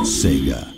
SEGA.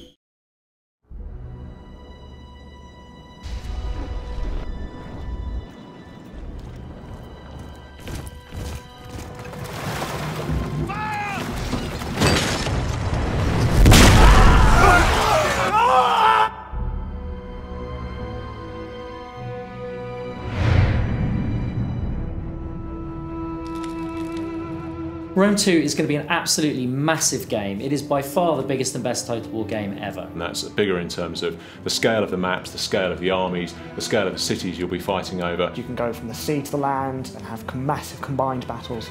Rome 2 is going to be an absolutely massive game. It is by far the biggest and best Total War game ever. And that's bigger in terms of the scale of the maps, the scale of the armies, the scale of the cities you'll be fighting over. You can go from the sea to the land and have massive combined battles.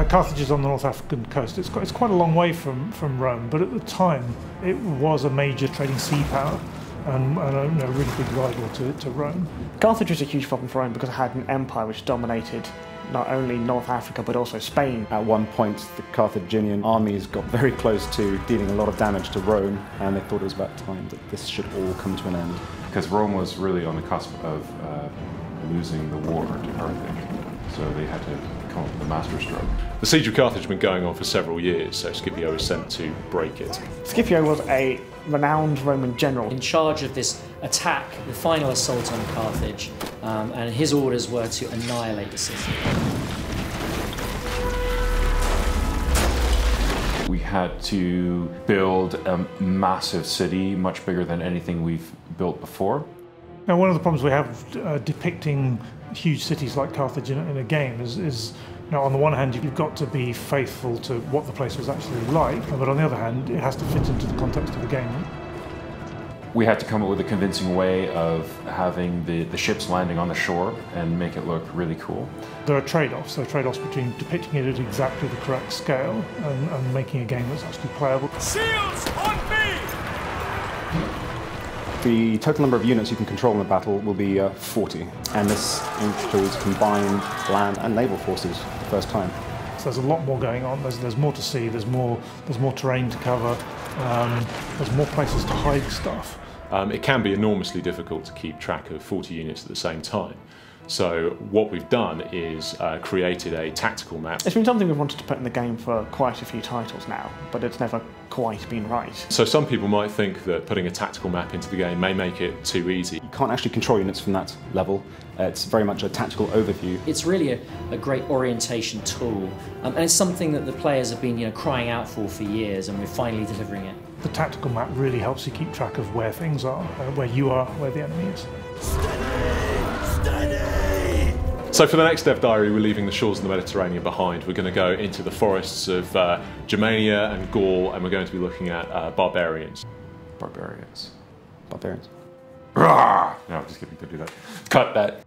Carthage is on the North African coast. It's quite a long way from Rome, but at the time it was a major trading sea power and a really big rival to Rome. Carthage was a huge problem for Rome because it had an empire which dominated not only North Africa but also Spain. At one point the Carthaginian armies got very close to dealing a lot of damage to Rome, and they thought it was about time that this should all come to an end. Because Rome was really on the cusp of losing the war to Carthage, so they had to come up with a masterstroke. The siege of Carthage had been going on for several years, so Scipio was sent to break it. Scipio was a renowned Roman general in charge of this attack, the final assault on Carthage, and his orders were to annihilate the city. We had to build a massive city, much bigger than anything we've built before. Now, one of the problems we have depicting huge cities like Carthage in a game is now, on the one hand, you've got to be faithful to what the place was actually like, but on the other hand, it has to fit into the context of the game. We had to come up with a convincing way of having the ships landing on the shore and make it look really cool. There are trade-offs. There are trade-offs between depicting it at exactly the correct scale and making a game that's actually playable. Shields on me! The total number of units you can control in a battle will be 40, and this includes combined land and naval forces for the first time. So there's a lot more going on. There's more to see. There's more terrain to cover. There's more places to hide stuff. It can be enormously difficult to keep track of 40 units at the same time. So what we've done is created a tactical map. It's been something we've wanted to put in the game for quite a few titles now, but it's never quite been right. So some people might think that putting a tactical map into the game may make it too easy. You can't actually control units from that level. It's very much a tactical overview. It's really a great orientation tool, and it's something that the players have been crying out for years, and we're finally delivering it. The tactical map really helps you keep track of where things are, where you are, where the enemy is. So for the next Dev Diary, we're leaving the shores of the Mediterranean behind. We're going to go into the forests of Germania and Gaul, and we're going to be looking at barbarians. Barbarians. Barbarians. No, just kidding, don't do that. Cut that.